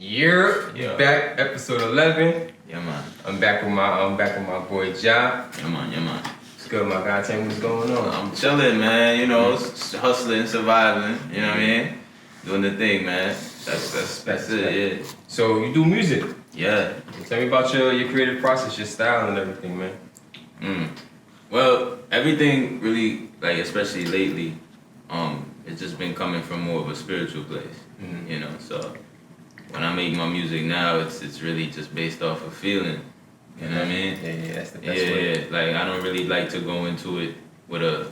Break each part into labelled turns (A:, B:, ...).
A: Yeah.
B: Back, episode 11.
A: Yeah, man.
B: I'm back with my boy Ja.
A: Yeah, man.
B: It's good, my guy. Tell me what's going on.
A: I'm chilling, man. You know, hustling, surviving. You know what I mean? Doing the thing, man. That's it. Yeah.
B: So you do music?
A: Yeah.
B: Tell me about your creative process, your style, and everything, man.
A: Well, everything really, like, especially lately, it's just been coming from more of a spiritual place. You know, so when I make my music now, it's really just based off of feeling. You know what I mean?
B: Yeah, that's the best way.
A: Yeah, like I don't really like to go into it with a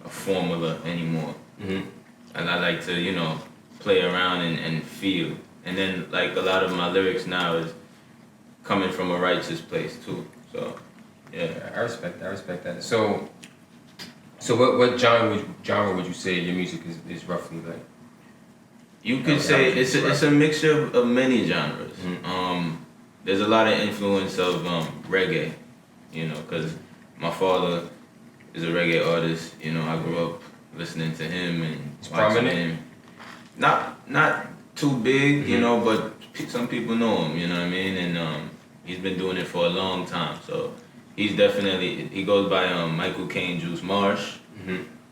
A: formula anymore. And I like to, you know, play around and feel. And then like a lot of my lyrics now is coming from a righteous place too. So yeah.
B: I respect that. So what genre would you say your music is roughly like?
A: You could say it's a mixture of many genres. There's a lot of influence of reggae, you know, because my father is a reggae artist. You know, I grew up listening to him and watching him. Not too big, you know, but some people know him. You know what I mean? And he's been doing it for a long time. So he goes by Michael Caine Juice Marsh.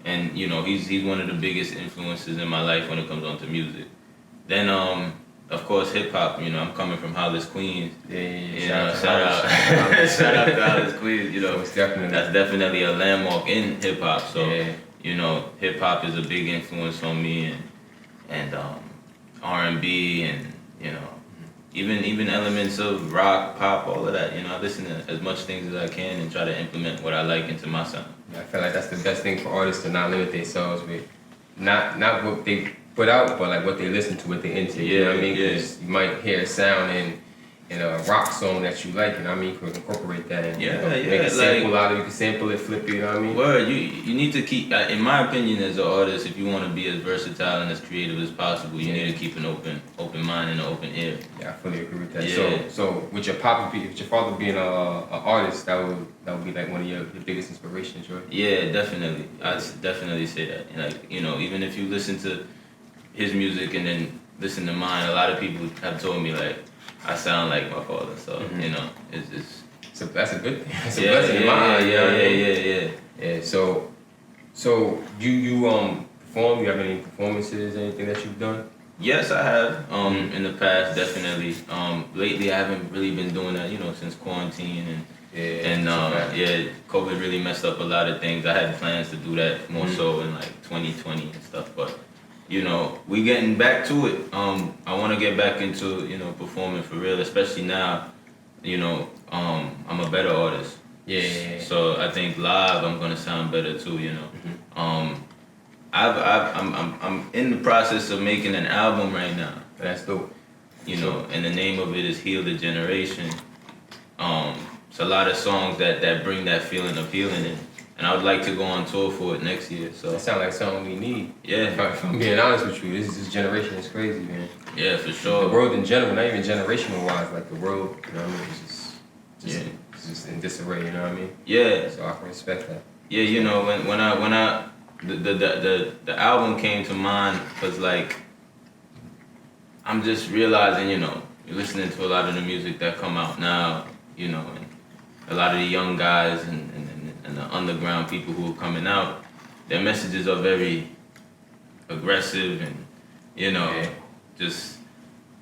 A: And you know, he's one of the biggest influences in my life when it comes on to music. Then of course hip hop, you know, I'm coming from Hollis, Queens.
B: Yeah.
A: Shout out shout out to Hollis, Queens, you know.
B: That's
A: definitely a landmark in hip hop. So you know, hip hop is a big influence on me and R&B and you know, even elements of rock, pop, all of that. You know, I listen to as much things as I can and try to implement what I like into my sound.
B: I feel like that's the best thing for artists to not limit themselves with, not what they put out, but like what they listen to, what they into. You know what I mean? Because you might hear a sound in a rock song that you like, you know what I mean? You can incorporate that and make a sample out of it. You can sample it, flip it, you know what I mean?
A: Word, you need to keep, in my opinion as an artist, if you want to be as versatile and as creative as possible, you need to keep an open mind and an open ear.
B: Yeah, I fully agree with that.
A: Yeah.
B: So with your father being an artist, that would be like one of your biggest inspirations, right?
A: Yeah, definitely. I'd definitely say that. And like, you know, even if you listen to his music and then listen to mine, a lot of people have told me like, I sound like my father, so you know,
B: that's a good thing. It's a blessing in my eyes. Yeah. So you perform? You have any performances? Anything that you've done?
A: Yes, I have. In the past, definitely. Lately, I haven't really been doing that. You know, since quarantine and COVID really messed up a lot of things. I had plans to do that more so in like 2020 and stuff, but. You know, we getting back to it. I want to get back into, you know, performing for real, especially now, you know, I'm a better artist.
B: Yeah.
A: So I think live I'm gonna sound better too, you know. I'm in the process of making an album right now.
B: That's dope.
A: You know, and the name of it is Heal the Generation. It's a lot of songs that bring that feeling of healing in. And I would like to go on tour for it next year. So
B: that sounds like something we need.
A: Yeah.
B: If I'm being honest with you, this generation is crazy, man.
A: Yeah, for sure.
B: The world in general, not even generational wise, like the world, you know what I mean? It's just in disarray, you know what I mean?
A: Yeah.
B: So I can respect that.
A: Yeah, you know, when the album came to mind was like, I'm just realizing, you know, you're listening to a lot of the music that come out now, you know, and a lot of the young guys and the underground people who are coming out, their messages are very aggressive and, you know, just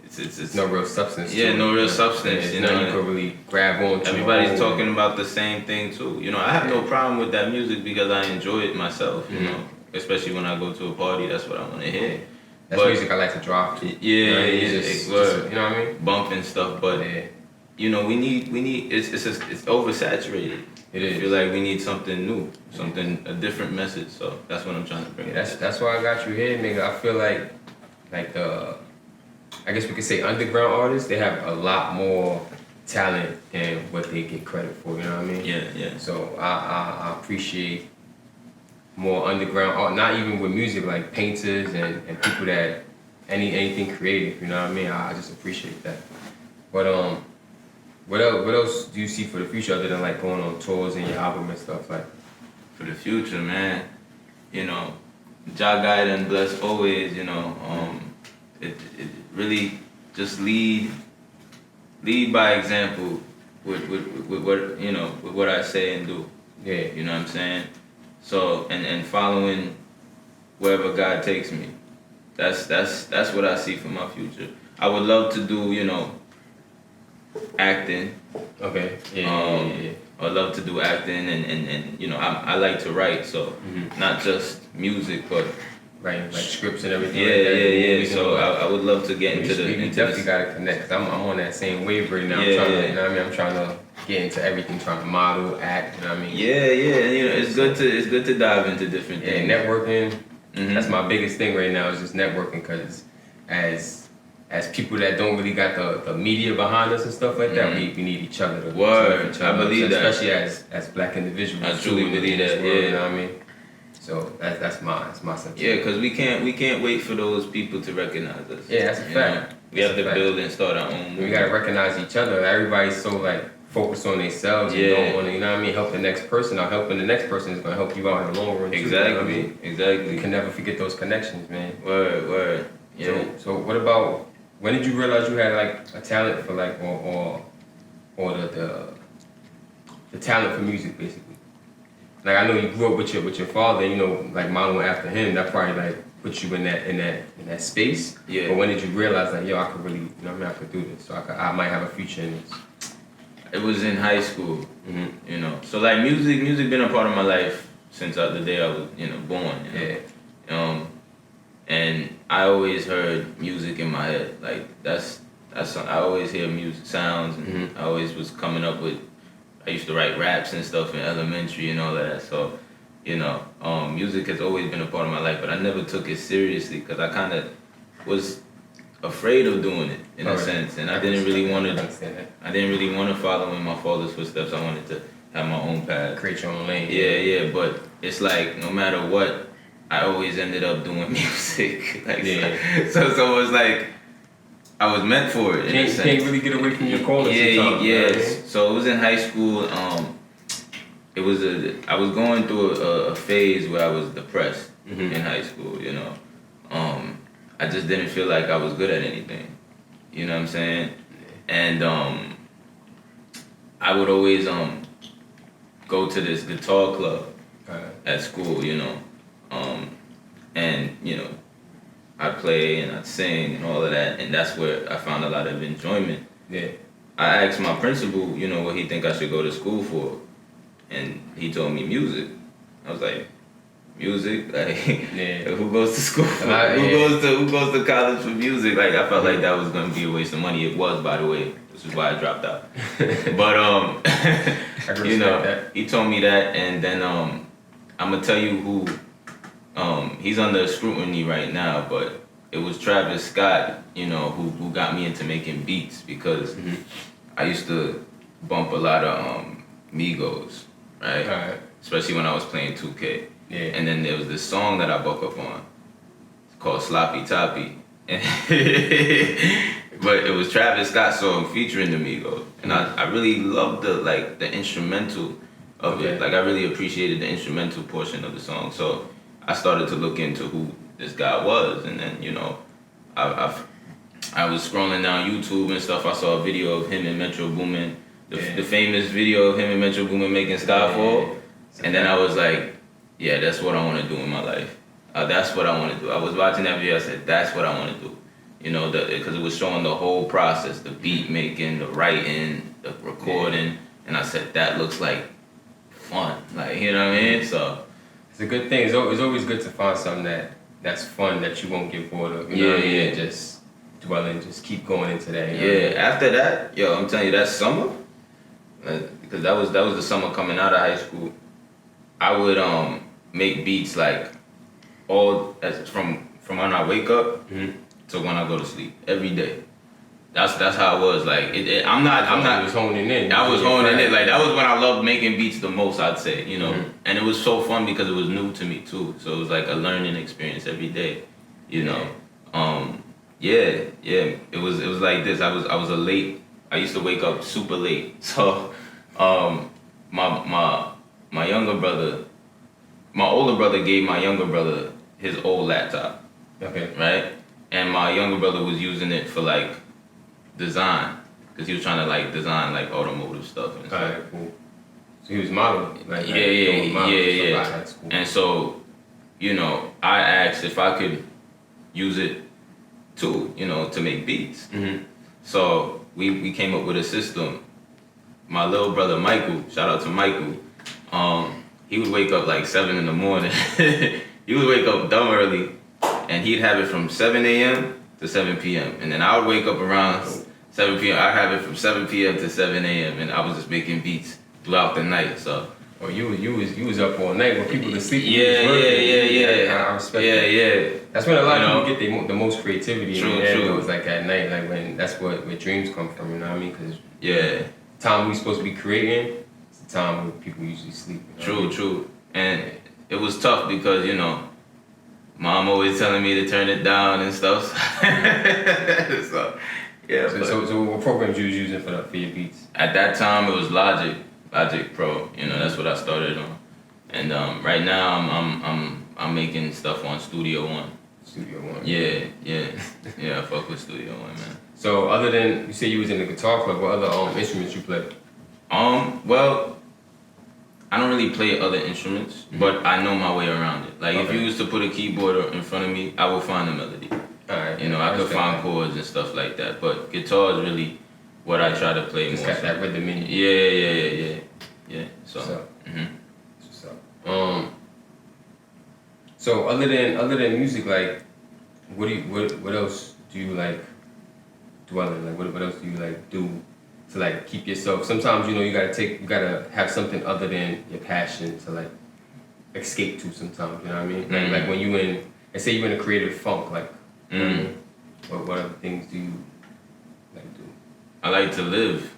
A: it's
B: no real substance.
A: Yeah, no real substance. You know,
B: you could really grab on to.
A: Everybody's talking about the same thing too. You know, I have no problem with that music because I enjoy it myself. You know, especially when I go to a party, that's what I want to hear.
B: That's music I like to drop to.
A: You know
B: what I mean?
A: Bumping stuff, but you know, we need it's oversaturated.
B: It is.
A: I feel like we need something new, a different message. So that's what I'm trying to bring.
B: That's why I got you here, nigga. I feel like I guess we could say underground artists, they have a lot more talent than what they get credit for. You know what I mean?
A: Yeah.
B: So I appreciate more underground art, not even with music, like painters and people that anything creative. You know what I mean? I just appreciate that. But what else do you see for the future other than like going on tours and your album and stuff like?
A: For the future, man, you know, Jah guide and bless always. You know, it really just lead by example with what with what I say and do.
B: Yeah.
A: You know what I'm saying? So and following wherever God takes me. That's what I see for my future. I would love to do, acting.
B: Okay. Yeah.
A: I love to do acting and I like to write, so not just music but
B: Right, like scripts and everything.
A: Yeah. So I would love to get into
B: we definitely gotta connect. I'm on that same wave right now. I'm trying to get into everything, trying to model, act. You know what I mean?
A: Yeah. And it's good to dive into different things.
B: Yeah, networking. That's my biggest thing right now is just networking, because as people that don't really got the media behind us and stuff like that, we need each other to
A: Word.
B: each other.
A: I believe that.
B: Especially as black individuals.
A: I truly believe that.
B: World, you know what I mean? So that's my sentiment.
A: Yeah, because we can't wait for those people to recognize us.
B: Yeah, that's a fact.
A: We have to build and start our own.
B: We gotta recognize each other. Everybody's so focused on themselves and don't want to, help the next person. Or helping the next person is gonna help you out in the long run.
A: Exactly.
B: Too, Exactly. You can never forget those connections, man.
A: Word. Yeah.
B: So what about, when did you realize you had a talent for or the talent for music, basically? Like, I know you grew up with your father, modeling after him. That probably put you in that space.
A: Yeah.
B: But when did you realize I could really, I could do this, so I might have a future in this?
A: It was in high school. So music been a part of my life since the day I was born.
B: Yeah.
A: And I always heard music in my head. That's I always hear music sounds, and I always was coming up with. I used to write raps and stuff in elementary and all that. So, music has always been a part of my life, but I never took it seriously because I kind of was afraid of doing it in a sense, and I didn't really want to follow in my father's footsteps. I wanted to have my own path,
B: create your own lane.
A: Yeah. But it's like no matter what, I always ended up doing music. So it was like. I was meant for it.
B: You can't really get away from your calling.
A: Right? So it was in high school. I was going through a phase where I was depressed in high school. I just didn't feel like I was good at anything. You know what I'm saying? And I would always go to this guitar club at school. And I'd play and I'd sing and all of that, and that's where I found a lot of enjoyment.
B: Yeah.
A: I asked my principal, what he think I should go to school for, and he told me music. I was like, music? Who goes to school? Who goes to college for music? I felt like that was gonna be a waste of money. It was, by the way. This is why I dropped out. But he told me that, and then I'm gonna tell you who. He's under scrutiny right now, but it was Travis Scott, who got me into making beats because I used to bump a lot of Migos, right? Especially when I was playing 2K.
B: Yeah.
A: And then there was this song that I woke up on. It's called Sloppy Toppy. But it was Travis Scott's song featuring the Migos. And I really loved the instrumental of it. I really appreciated the instrumental portion of the song. So I started to look into who this guy was, and then I was scrolling down YouTube and stuff. I saw a video of him and Metro Boomin, the famous video of him and Metro Boomin making Skyfall, and then I was like, yeah, that's what I want to do in my life. That's what I want to do. I was watching that video. I said, that's what I want to do. Because it was showing the whole process, the beat making, the writing, the recording, and I said that looks like fun. You know what I mean? So.
B: It's a good thing. It's always good to find something that's fun that you won't get bored of. You know what I mean? Just dwell and just keep going into that.
A: After that, I'm telling you, that summer, because that was the summer coming out of high school. I would make beats from when I wake up to when I go to sleep every day. That's how it was. I'm not.
B: Was honing in.
A: I was honing in. That was when I loved making beats the most, I'd say. And it was so fun because it was new to me too. So it was like a learning experience every day. It was like this. I was a late. I used to wake up super late. So, my younger brother, my older brother gave my younger brother his old laptop.
B: Okay.
A: Right. And my younger brother was using it for design, because he was trying to like design like automotive stuff and stuff.
B: Alright, cool. So he was modeling, like
A: Yeah.
B: That's cool.
A: And so, you know, I asked if I could use it too, you know, to make beats. So we came up with a system. My little brother Michael, shout out to Michael, he would wake up like 7 in the morning. He would wake up dumb early, and he'd have it from 7 a.m. to 7 p.m. And then I would wake up around 7 p.m. I'd have it from 7 p.m. to 7 a.m. and I was just making beats throughout the night. So.
B: Oh, you was up all night when people were sleeping.
A: Yeah.
B: I respect that.
A: Yeah.
B: That's when a lot of people get the most creativity.
A: True.
B: It was like at night, like when that's where dreams come from. You know what I mean? Because the time we supposed to be creating, it's the time when people usually sleep. You know
A: True. And it was tough because, you know, Mom always telling me to turn it down and stuff. So, yeah.
B: So what programs you was using for your beats?
A: At that time, it was Logic Pro. You know, that's what I started on. And right now, I'm making stuff on Studio One.
B: Studio One.
A: Yeah. I fuck with Studio One, man.
B: So other than you say you was in the guitar club, what other instruments you play?
A: Well, I don't really play other instruments, but I know my way around it. Like if you was to put a keyboard in front of me, I will find a melody.
B: Alright.
A: You know, I could find chords and stuff like that. But guitar is really what I try to play
B: just
A: more.
B: Just got that rhythm in you.
A: Yeah. So.
B: What's up? So other than music, like, what else do you like dwell in? Like, what else do you like do to like keep yourself? Sometimes you gotta have something other than your passion to like escape to. Sometimes you know what I mean. Like when you in, let's say you're in a creative funk, like, what other things do you like do?
A: I like to live.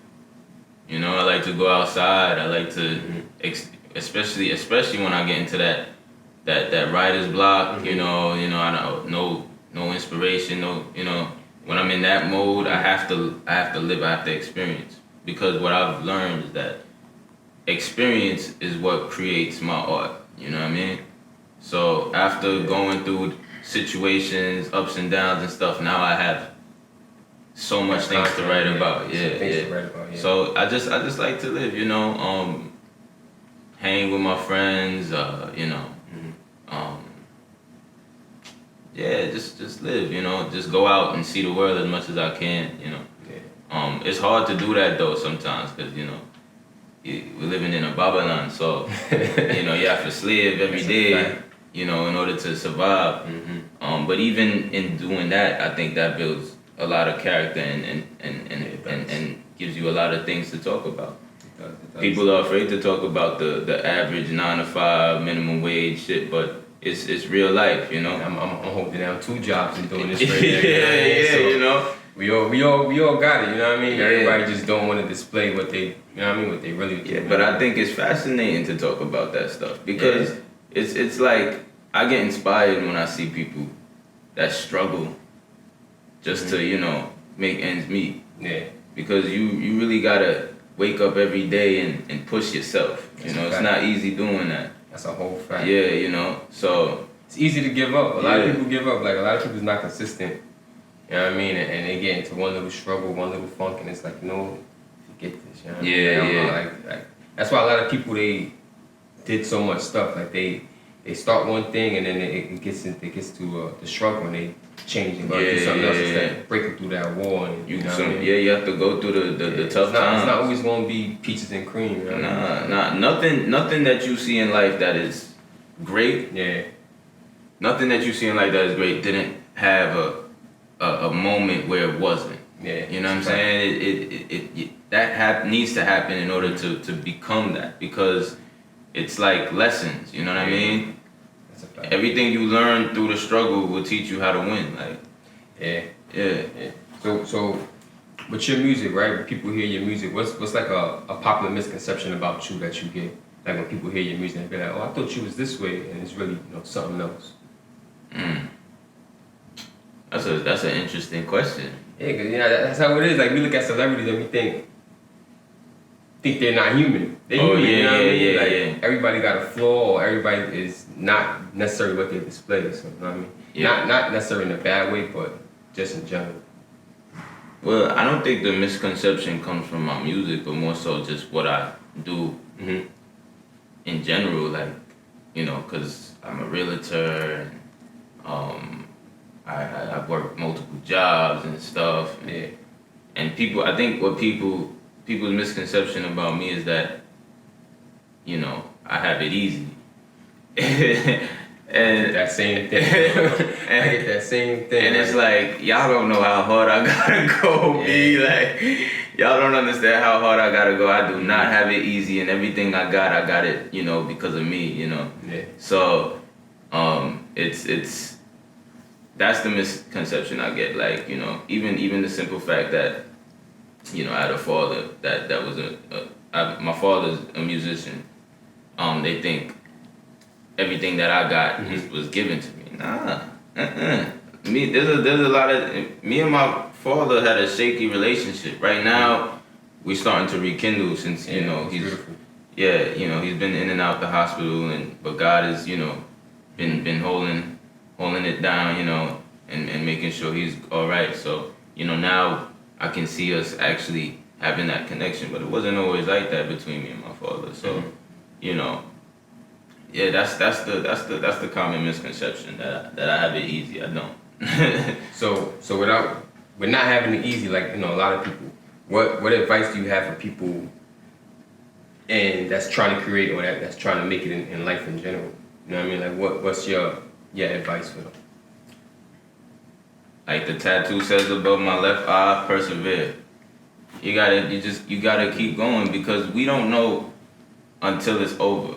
A: You know, I like to go outside. I like to, especially when I get into that writer's block. You know, I don't no inspiration. When I'm in that mode, I have to live. I have to experience, because what I've learned is that experience is what creates my art. You know what I mean? So after going through situations, ups and downs and stuff, now I have so much things to write about. Yeah. So I just like to live, you know, hang with my friends, just live, you know, just go out and see the world as much as I can, you know. It's hard to do that though sometimes, because, you know, we're living in a Babylon, so, you know, you have to slave every day, you know, in order to survive. But even in doing that, I think that builds a lot of character and gives you a lot of things to talk about.
B: It does.
A: People are afraid to talk about the average 9 to 5 minimum wage shit, but it's real life, you know.
B: I'm holding down 2 jobs and doing this right
A: now.
B: So
A: you know.
B: We all got it, you know what I mean? Everybody just don't want to display what they, you know what I mean, what they really do.
A: Yeah, but I think it's fascinating to talk about that stuff, because it's like I get inspired when I see people that struggle just to, you know, make ends meet.
B: Yeah.
A: Because you really gotta wake up every day and push yourself. You know, it's not easy doing that.
B: That's a whole fact.
A: Yeah, you know, so
B: it's easy to give up. A lot of people give up. Like, a lot of people's not consistent. You know what I mean? And they get into one little struggle, one little funk, and it's like, you know, forget this. You know what I mean? Like, that's why a lot of people, they did so much stuff. Like they start one thing, and then it gets to the struggle, and they change and go do something else instead of breaking through that wall. And you know what I mean?
A: You have to go through the tough times.
B: It's not always going to be peaches and cream. You know
A: nothing that you see in life that is great.
B: Yeah.
A: Nothing that you see in life that is great didn't have a moment where it wasn't.
B: Yeah.
A: You know what I'm saying? That needs to happen in order to become that, because it's like lessons. You know what I mean?
B: That's a fact.
A: Everything you learn through the struggle will teach you how to win. Like. Yeah.
B: So, with your music, right? When people hear your music, what's like a popular misconception about you that you get? Like when people hear your music, they be like, "Oh, I thought you was this way," and it's really, you know, something else.
A: That's an interesting question.
B: Yeah, cause that's how it is. Like we look at celebrities and we think they're not human. They're human. You know what I mean? Like, everybody got a flaw, or everybody is not necessarily what they display. So you know what I mean? Not necessarily in a bad way, but just in general.
A: Well, I don't think the misconception comes from my music, but more so just what I do in general. Like, you know, because I'm a realtor, and I work multiple jobs and stuff. And people, I think what people's misconception about me is that, you know, I have it easy. And
B: that same thing. I get that same thing.
A: And it's like, y'all don't know how hard I gotta go, B. Like, y'all don't understand how hard I gotta go. I do not have it easy, and everything I got it, you know, because of me, you know. So, it's that's the misconception I get. Like, you know, even the simple fact that, you know, I had a father that was my father's a musician. They think everything that I got was given to me. Nah, Me, there's a lot of me and my father had a shaky relationship. Right now, we're starting to rekindle since you know he's beautiful. You know, he's been in and out the hospital, but God has, you know, been holding it down, you know, and making sure he's all right. So, you know, now I can see us actually having that connection, but it wasn't always like that between me and my father. So, you know, yeah, that's the common misconception that I have it easy. I don't.
B: So with not having it easy, like, you know, a lot of people, what advice do you have for people and that's trying to create or that's trying to make it in life in general? You know what I mean? Like, what's your advice for them?
A: Like the tattoo says above my left eye, persevere. You gotta keep going, because we don't know until it's over.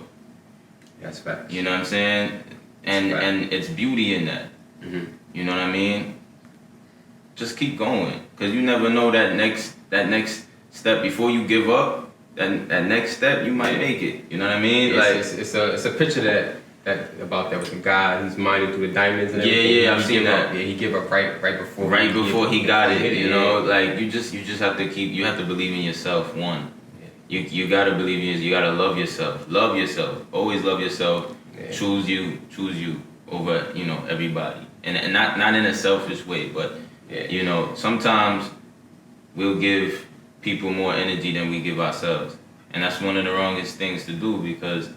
B: That's facts.
A: You know what I'm saying? And it's beauty in that. You know what I mean? Just keep going, because you never know that next step before you give up. That next step, you might make it. You know what I mean?
B: It's a picture that with the guy. He's mining through the diamonds and everything.
A: I've seen that.
B: He gave up right before
A: he got it. You know, like you just have to believe in yourself. One, you gotta believe in yourself. You gotta love yourself. Love yourself. Always love yourself. Choose you over, you know, everybody. And not in a selfish way, but you know, sometimes we'll give people more energy than we give ourselves, and that's one of the wrongest things to do, because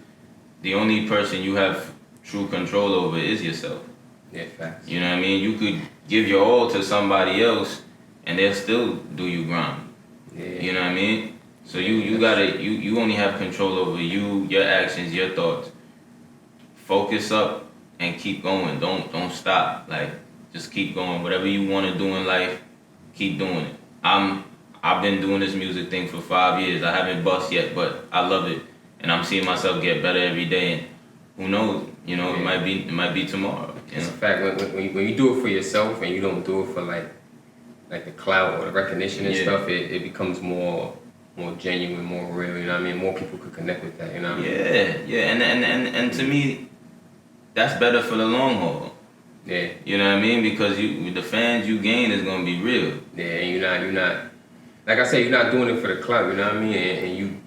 A: the only person you have true control over is yourself.
B: Yeah, facts.
A: You know what I mean? You could give your all to somebody else, and they'll still do you wrong. You know what I mean? So you only have control over you, your actions, your thoughts. Focus up and keep going. Don't stop. Like, just keep going. Whatever you want to do in life, keep doing it. I've been doing this music thing for 5 years. I haven't bust yet, but I love it, and I'm seeing myself get better every day. And who knows? You know, it might be tomorrow.
B: It's a fact. When you do it for yourself and you don't do it for like the clout or the recognition and stuff, it becomes more genuine, more real. You know what I mean? More people could connect with that. You know what I mean?
A: Yeah. And to me, that's better for the long haul.
B: Yeah.
A: You know what I mean? Because the fans you gain is gonna be real.
B: Yeah, and you're not. Like I said, you're not doing it for the club, you know what I mean? And you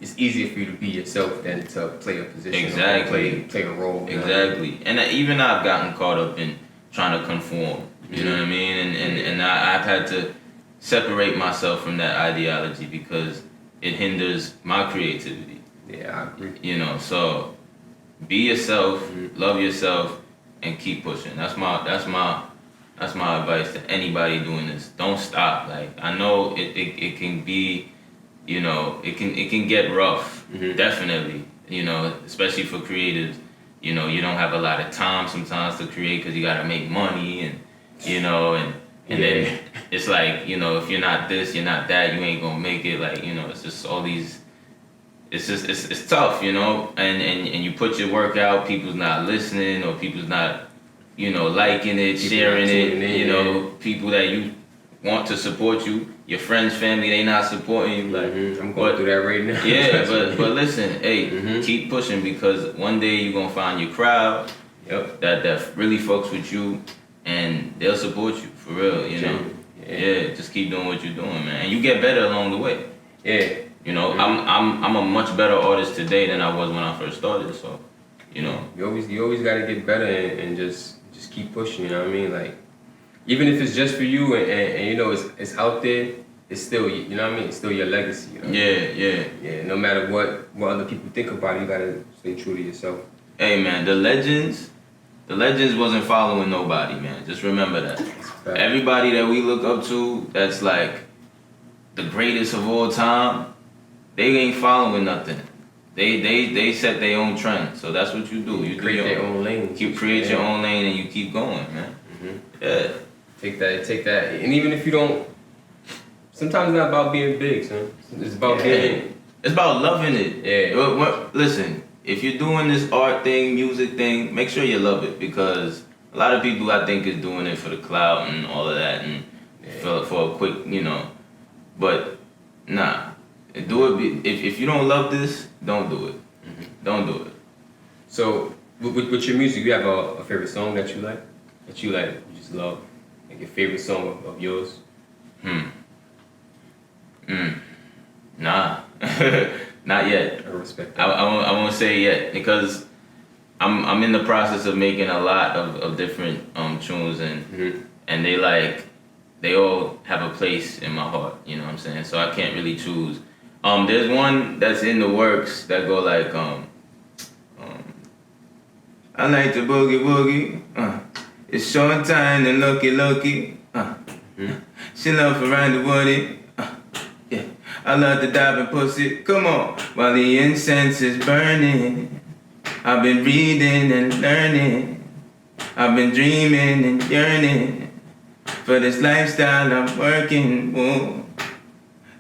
B: it's easier for you to be yourself than to play a position.
A: Exactly.
B: Or play a role.
A: Exactly. And even I've gotten caught up in trying to conform. You know what I mean? And I've had to separate myself from that ideology, because it hinders my creativity.
B: Yeah, I agree.
A: You know, so be yourself, love yourself, and keep pushing. That's my advice to anybody doing this. Don't stop. Like, I know it can be, you know, it can get rough. Definitely. You know, especially for creatives. You know, you don't have a lot of time sometimes to create, because you gotta make money, and you know, and then it's like, you know, if you're not this, you're not that, you ain't gonna make it. Like, you know, it's just all these. It's tough, you know, and you put your work out, people's not listening, or people's not, you know, liking it, sharing it, you know, people that you want to support you, your friends, family, they not supporting you. Like,
B: I'm going through that right now.
A: Yeah, but listen, hey, keep pushing, because one day you're gonna find your crowd that really fucks with you, and they'll support you for real, you know. Yeah, just keep doing what you're doing, man, and you get better along the way.
B: Yeah.
A: You know, I'm a much better artist today than I was when I first started. So, you know,
B: you always gotta get better and just keep pushing. You know what I mean? Like, even if it's just for you and you know it's out there, it's still, you know what I mean? It's still your legacy. You know?
A: Yeah.
B: No matter what other people think about it, you gotta stay true to yourself.
A: Hey man, the legends wasn't following nobody, man. Just remember that. Everybody that we look up to, that's like the greatest of all time, they ain't following nothing. They set their own trend. So that's what you do. You
B: create your own lane.
A: You create your own lane and you keep going, man. Yeah.
B: Take that. And even if you don't, sometimes it's not about being big, son. It's about being.
A: It's about loving it.
B: Yeah.
A: Listen, if you're doing this art thing, music thing, make sure you love it, because a lot of people I think is doing it for the clout and all of that and for a quick, you know. But nah, do it. If you don't love this, don't do it. Don't do it.
B: So with your music, you have a favorite song that you like? You just love? Like your favorite song of yours?
A: Nah. Not yet.
B: I respect that.
A: I won't say yet, because I'm in the process of making a lot of different tunes, and they all have a place in my heart, you know what I'm saying? So I can't really choose. There's one that's in the works that go like I like to boogie woogie. It's short time and looky. She love around the woody. Yeah. I love to dive and pussy. Come on. While the incense is burning, I've been reading and learning. I've been dreaming and yearning for this lifestyle I'm working. Whoa.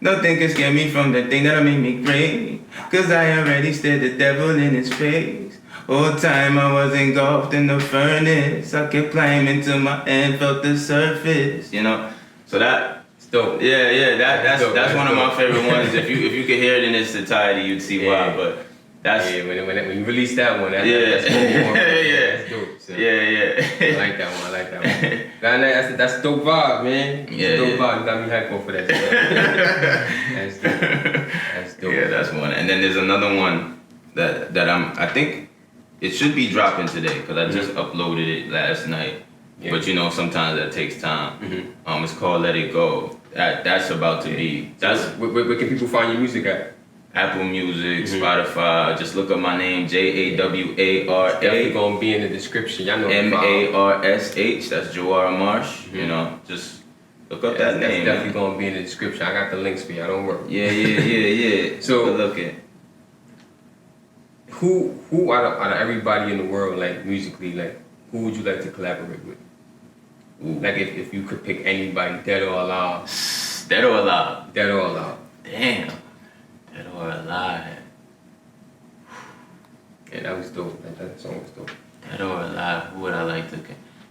A: Nothing can scare me from the thing that'll make me great, 'cause I already stared the devil in his face. All time I was engulfed in the furnace. I kept climbing till my hand felt the surface. You know, so that's
B: dope.
A: Yeah. That's one of my favorite ones. If you could hear it in its entirety, you'd see why. But that's
B: when you release that one, that's dope. So.
A: Yeah.
B: I like that one. That's a dope vibe, man. Dope vibe. You got me hyped for that. That's dope.
A: Yeah, that's one. And then there's another one that I think it should be dropping today, because I just uploaded it last night. Yeah. But you know, sometimes that takes time. It's called Let It Go. That's about to be.
B: Where can people find your music at?
A: Apple Music, Spotify. Just look up my name, JawaraMarsh.
B: Definitely gonna be in the description. Y'all know
A: MARSH. That's JawaraMarsh. You know, just look up that name.
B: That's definitely gonna be in the description. I got the links for y'all. Don't worry.
A: Yeah.
B: So
A: look at.
B: Who out of everybody in the world, like musically, like who would you like to collaborate with? Ooh. Like if you could pick anybody, dead or alive.
A: Dead or alive.
B: Damn.
A: Dead or alive.
B: Yeah, that was dope. That song was dope.
A: Dead or alive. Who would I like to?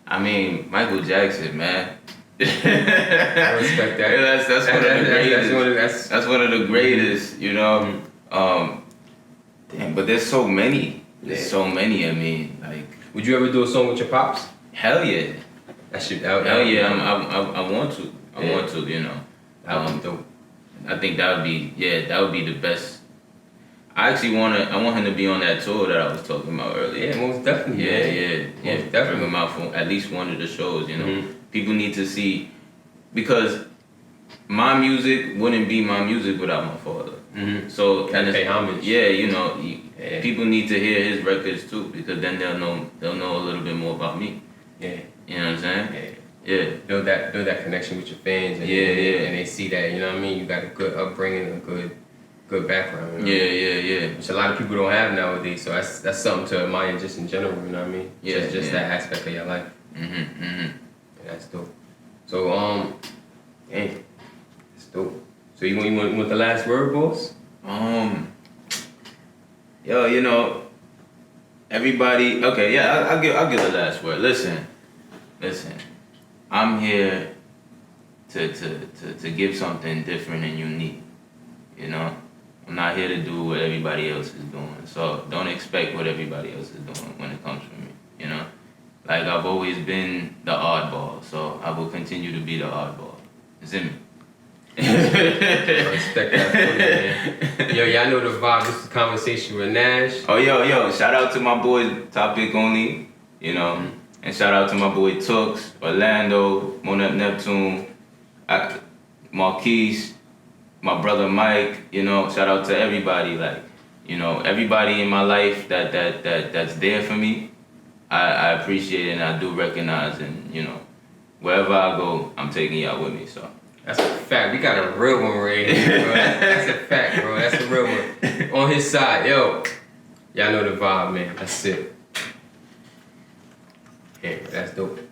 A: I mean, Michael Jackson, man.
B: I respect that.
A: Yeah, that's one of the greatest. That's one of the greatest. You know. Damn, but there's so many. So many. I mean, like.
B: Would you ever do a song with your pops?
A: Hell yeah.
B: Hell
A: yeah. I want to. I want to. You know.
B: That would be dope.
A: I think that would be the best. I want him to be on that tour that I was talking about earlier.
B: Yeah, most definitely.
A: Yeah.
B: Most definitely.
A: Bring him out for at least one of the shows. You know, people need to see, because my music wouldn't be my music without my father. So
B: pay homage.
A: Yeah, you know, people need to hear his records too, because then they'll know a little bit more about me.
B: Yeah.
A: You know what I'm saying? Yeah.
B: Build that connection with your fans. And and they see that, you know what I mean? You got a good upbringing, a good background. You know?
A: Yeah.
B: Which a lot of people don't have nowadays. So that's something to admire just in general. You know what I mean? Just that aspect of your life. Yeah, that's dope. So dang, that's dope. So you want the last word, boss?
A: Yo, you know, everybody. Okay, yeah, I'll give the last word. Listen. I'm here to give something different and unique. You know, I'm not here to do what everybody else is doing. So don't expect what everybody else is doing when it comes from me. You know, like I've always been the oddball, so I will continue to be the oddball. Is it me?
B: I respect that for you, man. Yo, y'all know the vibe. This is Conversation with Nash.
A: Oh, yo, shout out to my boys, Topic Only. You know, And shout out to my boy Tooks, Orlando, Monep Neptune, Marquise, my brother Mike, you know, shout out to everybody, like, you know, everybody in my life that's there for me. I appreciate it and I do recognize, and you know, wherever I go, I'm taking y'all with me, so.
B: That's a fact. We got a real one right here, bro. That's a fact, bro. That's a real one. On his side, yo. Y'all know the vibe, man. That's it.